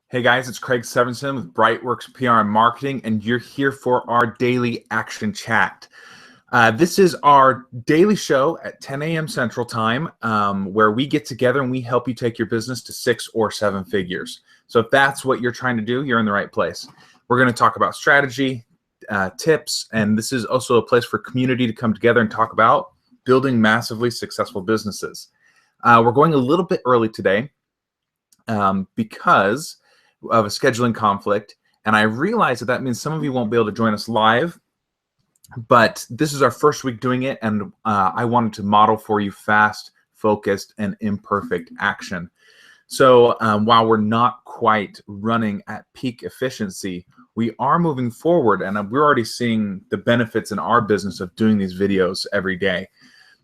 Hey guys, it's Craig Severinsen with Brightworks PR and Marketing, and you're here for our daily action chat. This is our daily show at 10 a.m. Central Time, where we get together and we help you take your business to 6 or 7 figures. So if that's what you're trying to do, you're in the right place. We're going to talk about strategy, tips, and this is also a place for community to come together and talk about building massively successful businesses. We're going a little bit early today because of a scheduling conflict, and I realize that means some of you won't be able to join us live, but this is our first week doing it, and I wanted to model for you fast, focused, and imperfect action. So while we're not quite running at peak efficiency, we are moving forward, and we're already seeing the benefits in our business of doing these videos every day.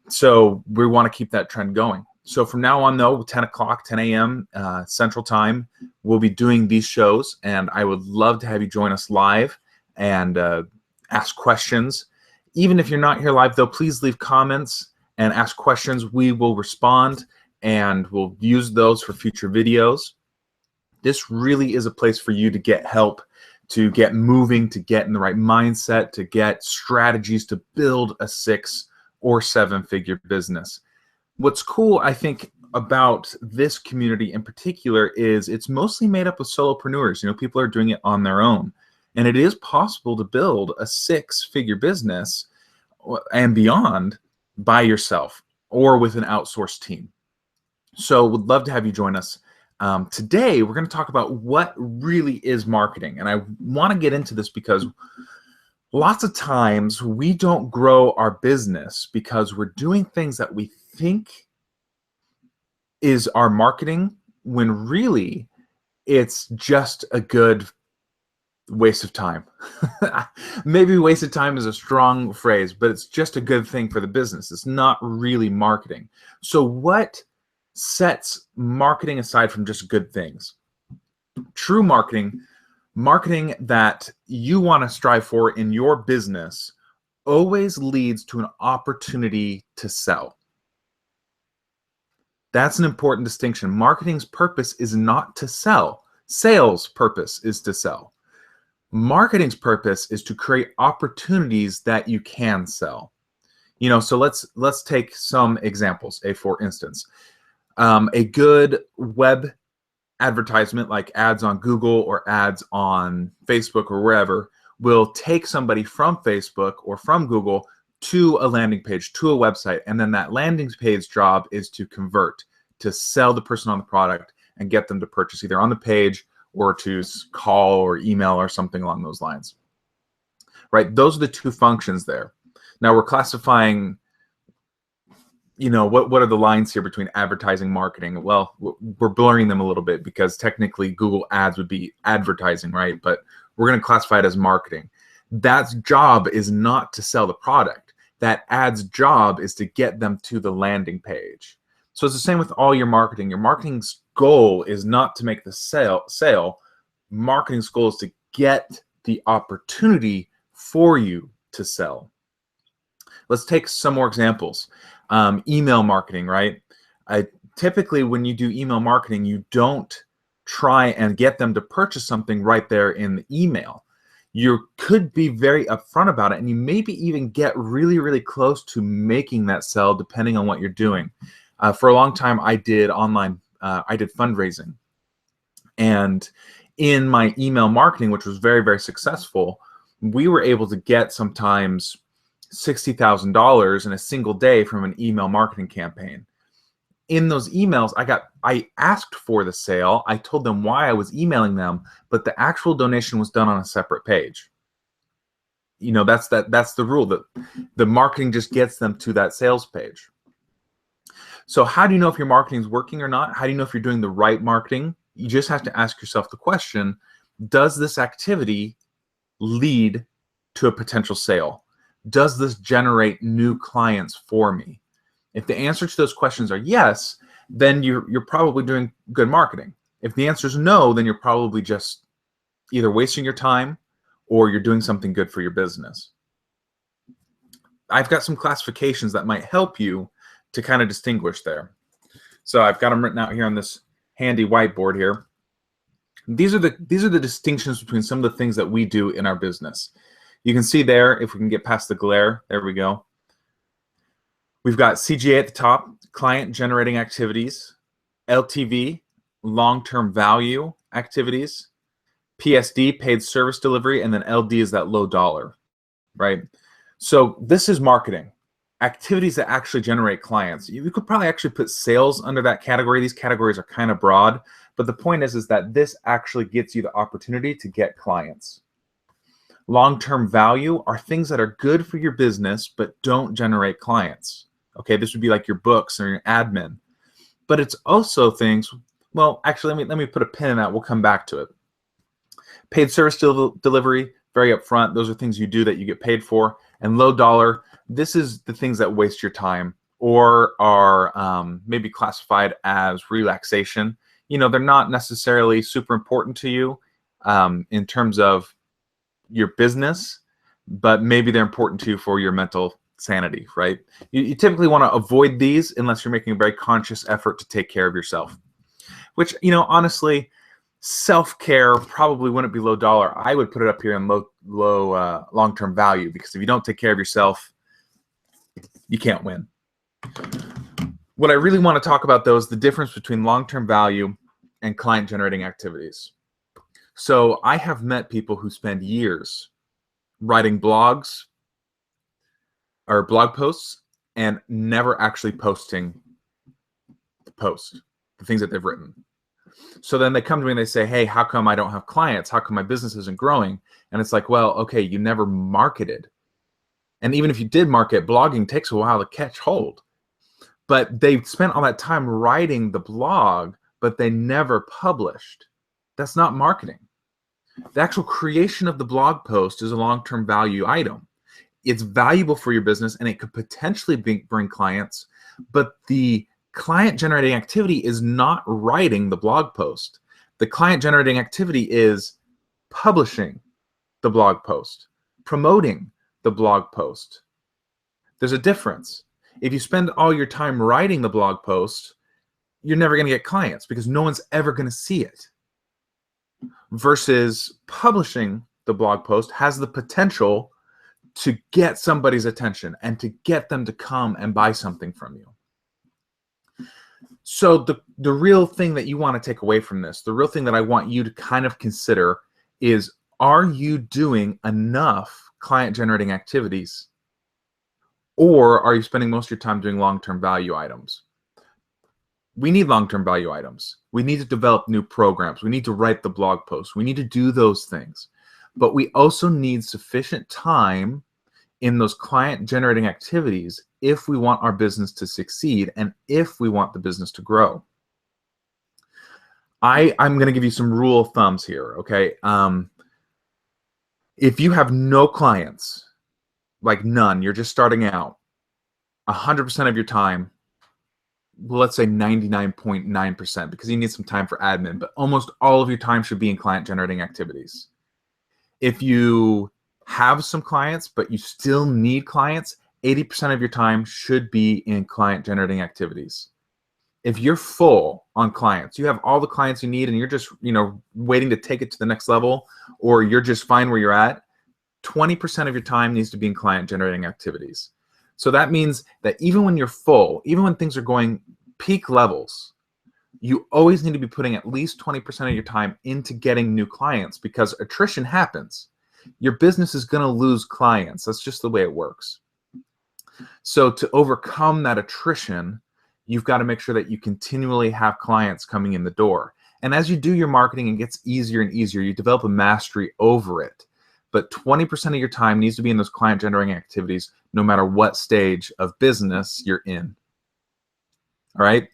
So we want to keep that trend going. So from now on, though, 10 a.m. Central Time, we'll be doing these shows, and I would love to have you join us live and ask questions. Even if you're not here live, though, please leave comments and ask questions. We will respond, and we'll use those for future videos. This really is a place for you to get help, to get moving, to get in the right mindset, to get strategies to build a 6 or 7 figure business. What's cool, I think, about this community in particular is it's mostly made up of solopreneurs. You know, people are doing it on their own. And it is possible to build a 6-figure business and beyond by yourself or with an outsourced team. So would love to have you join us. Today, we're going to talk about what really is marketing. And I want to get into this because lots of times we don't grow our business because we're doing things that we think is our marketing, when really it's just a good waste of time. Maybe waste of time is a strong phrase, but it's just a good thing for the business. It's not really marketing. So what sets marketing aside from just good things? True marketing that you want to strive for in your business, always leads to an opportunity to sell. That's an important distinction. Marketing's purpose is not to sell. Sales' purpose is to sell. Marketing's purpose is to create opportunities that you can sell. You know, so let's take some examples. For instance, a good web advertisement like ads on Google or ads on Facebook or wherever will take somebody from Facebook or from Google to a landing page, to a website, and then that landing page job is to convert, to sell the person on the product and get them to purchase either on the page or to call or email or something along those lines. Right? Those are the two functions there. Now we're classifying, you know, what are the lines here between advertising and marketing? Well, we're blurring them a little bit because technically Google Ads would be advertising, right? But we're going to classify it as marketing. That job is not to sell the product. That ad's job is to get them to the landing page. So it's the same with all your marketing. Your marketing's goal is not to make the sale. Marketing's goal is to get the opportunity for you to sell. Let's take some more examples. Email marketing, right? Typically, when you do email marketing, you don't try and get them to purchase something right there in the email. You could be very upfront about it, and you maybe even get really, really close to making that sell, depending on what you're doing. For a long time, I did fundraising, and in my email marketing, which was very, very successful, we were able to get sometimes $60,000 in a single day from an email marketing campaign. In those emails, I asked for the sale. I told them why I was emailing them, but the actual donation was done on a separate page. You know, that's the rule, that the marketing just gets them to that sales page. So how do you know if your marketing is working or not? How do you know if you're doing the right marketing? You just have to ask yourself the question, does this activity lead to a potential sale? Does this generate new clients for me? If the answer to those questions are yes, then you're probably doing good marketing. If the answer is no, then you're probably just either wasting your time or you're doing something good for your business. I've got some classifications that might help you to kind of distinguish there. So I've got them written out here on this handy whiteboard here. These are the distinctions between some of the things that we do in our business. You can see there, if we can get past the glare, there we go. We've got CGA at the top, client generating activities, LTV, long-term value activities, PSD, paid service delivery, and then LD is that low dollar, right? So this is marketing, activities that actually generate clients. You could probably actually put sales under that category. These categories are kind of broad, but the point is that this actually gets you the opportunity to get clients. Long-term value are things that are good for your business, but don't generate clients. Okay, this would be like your books or your admin. But it's also things, well, actually, let me put a pin in that. We'll come back to it. Paid service delivery, very upfront. Those are things you do that you get paid for. And low dollar, this is the things that waste your time or are maybe classified as relaxation. You know, they're not necessarily super important to you in terms of your business, but maybe they're important to you for your mental sanity, right? You typically want to avoid these unless you're making a very conscious effort to take care of yourself, which, you know, honestly, self-care probably wouldn't be low dollar. I would put it up here in low long-term value, because if you don't take care of yourself, you can't win. What I really want to talk about, though, is the difference between long-term value and client-generating activities. So I have met people who spend years writing blogs or blog posts and never actually posting the post, the things that they've written. So then they come to me and they say, hey, how come I don't have clients? How come my business isn't growing? And it's like, well, okay, you never marketed. And even if you did market, blogging takes a while to catch hold. But they spent all that time writing the blog, but they never published. That's not marketing. The actual creation of the blog post is a long-term value item. It's valuable for your business and it could potentially bring clients, but the client generating activity is not writing the blog post. The client generating activity is publishing the blog post, promoting the blog post. There's a difference. If you spend all your time writing the blog post, you're never going to get clients because no one's ever going to see it. Versus publishing the blog post has the potential to get somebody's attention and to get them to come and buy something from you. So the real thing that you want to take away from this, the real thing that I want you to kind of consider is, are you doing enough client generating activities, or are you spending most of your time doing long-term value items? We need long-term value items. We need to develop new programs. We need to write the blog posts. We need to do those things. But we also need sufficient time in those client-generating activities if we want our business to succeed and if we want the business to grow. I'm going to give you some rule of thumbs here, okay? If you have no clients, like none, you're just starting out, 100% of your time, well, let's say 99.9%, because you need some time for admin, but almost all of your time should be in client generating activities. If you have some clients, but you still need clients, 80% of your time should be in client generating activities. If you're full on clients, you have all the clients you need and you're just, you know, waiting to take it to the next level, or you're just fine where you're at, 20% of your time needs to be in client generating activities. So that means that even when you're full, even when things are going peak levels, you always need to be putting at least 20% of your time into getting new clients, because attrition happens. Your business is going to lose clients. That's just the way it works. So to overcome that attrition, you've got to make sure that you continually have clients coming in the door. And as you do your marketing, it gets easier and easier. You develop a mastery over it. But 20% of your time needs to be in those client generating activities, no matter what stage of business you're in. All right.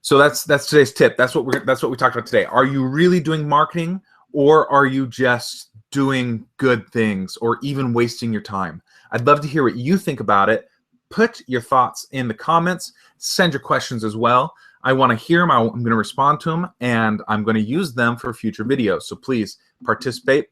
So that's today's tip. That's what we talked about today. Are you really doing marketing, or are you just doing good things, or even wasting your time? I'd love to hear what you think about it. Put your thoughts in the comments. Send your questions as well. I want to hear them. I'm going to respond to them, and I'm going to use them for future videos. So please participate.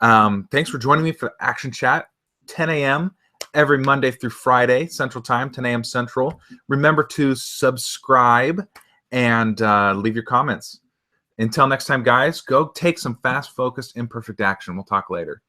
Thanks for joining me for the Action Chat, 10 a.m. every Monday through Friday, Central Time, 10 a.m. Central. Remember to subscribe and leave your comments. Until next time, guys, go take some fast, focused, imperfect action. We'll talk later.